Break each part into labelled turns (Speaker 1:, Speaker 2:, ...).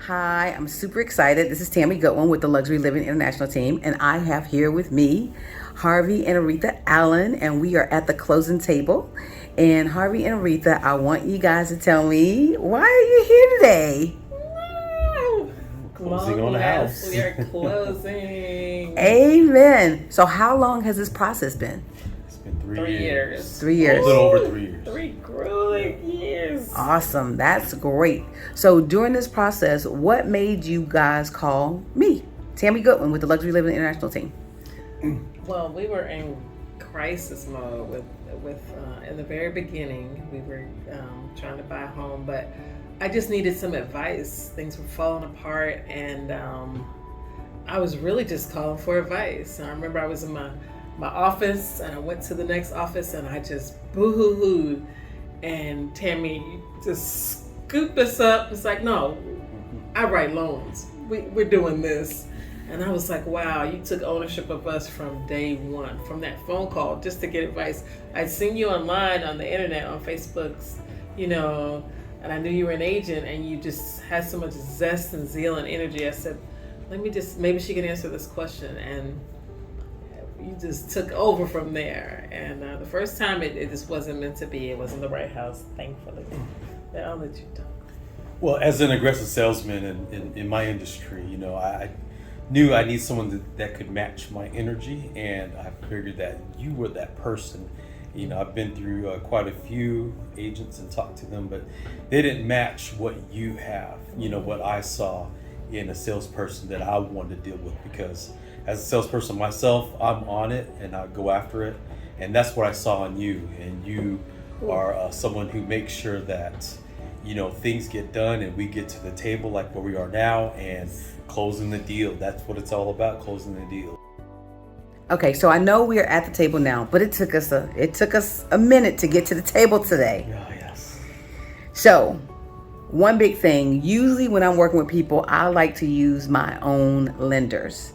Speaker 1: Hi, I'm super excited. This is Tami Goodwin with the Luxury Living International team, and I have here with me Harvey and Aretha Allen, and we are at the closing table. And Harvey and Aretha, I want you guys to tell me, why are you here today?
Speaker 2: Closing on the house.
Speaker 3: We are closing.
Speaker 1: Amen. So how long has this process been?
Speaker 2: It's been
Speaker 3: 3 years.
Speaker 1: 3 years.
Speaker 2: A little over 3 years.
Speaker 3: 3 grueling years.
Speaker 1: Awesome. That's great. So during this process, what made you guys call me, Tami Goodwin with the Luxury Living International team?
Speaker 3: Well, we were in crisis mode with in the very beginning. We were trying to buy a home, but I just needed some advice. Things were falling apart, and I was really just calling for advice. And I remember I was in my office, and I went to the next office, and I just boo-hoo-hooed. And Tami just scooped us up. It's like, no, I write loans. We're doing this. And I was like, wow, you took ownership of us from day one, from that phone call, just to get advice. I'd seen you online on the internet, on Facebook's, and I knew you were an agent, and you just had so much zest and zeal and energy. I said, maybe she can answer this question. And you just took over from there. And the first time it just wasn't meant to be. It wasn't the right house, thankfully. But I'll let you talk.
Speaker 2: Well, as an aggressive salesman in my industry, I knew I need someone that could match my energy, and I figured that you were that person. I've been through quite a few agents and talked to them, but they didn't match what you have, what I saw in a salesperson that I wanted to deal with, because as a salesperson myself, I'm on it and I go after it, and that's what I saw in you. And you are someone who makes sure that things get done and we get to the table like where we are now and closing the deal. That's what it's all about, closing the deal.
Speaker 1: Okay, so I know we are at the table now, but it took us a minute to get to the table today.
Speaker 2: Oh, yes.
Speaker 1: So, one big thing, usually when I'm working with people, I like to use my own lenders.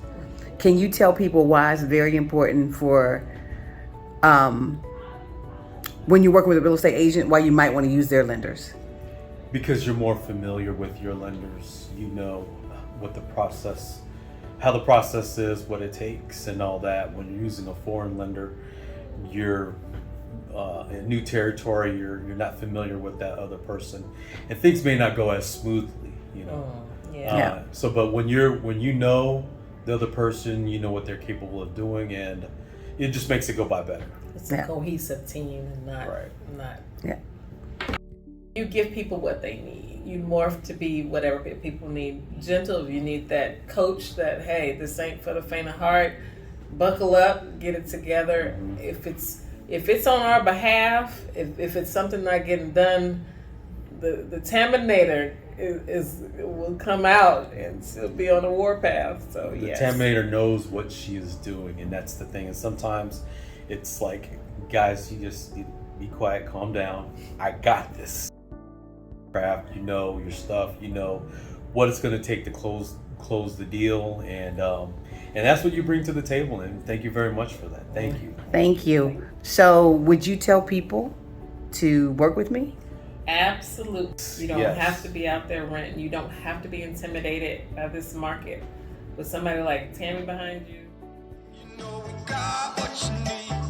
Speaker 1: Can you tell people why it's very important for when you're working with a real estate agent, why you might want to use their lenders?
Speaker 2: Because you're more familiar with your lenders. You know what how the process is, what it takes, and all that. When you're using a foreign lender, you're in new territory. You're not familiar with that other person, and things may not go as smoothly. But when you know the other person, you know what they're capable of doing, and it just makes it go by better.
Speaker 3: It's a cohesive team, and not.
Speaker 1: Yeah.
Speaker 3: You give people what they need. You morph to be whatever people need. Gentle, you need that coach that, hey, this ain't for the faint of heart. Buckle up, get it together. Mm-hmm. If it's on our behalf, if it's something not getting done, the Taminator will come out and she'll be on the warpath. So
Speaker 2: the Taminator knows what she is doing, and that's the thing. And sometimes it's like, guys, you just need to be quiet, calm down. I got this. Craft, your stuff, what it's going to take to close the deal, and that's what you bring to the table, and thank you very much for that. Thank you.
Speaker 1: So would you tell people to work with me?
Speaker 3: Absolutely. You don't have to be out there renting. You don't have to be intimidated by this market. With somebody like Tami behind you,
Speaker 4: we got what you need.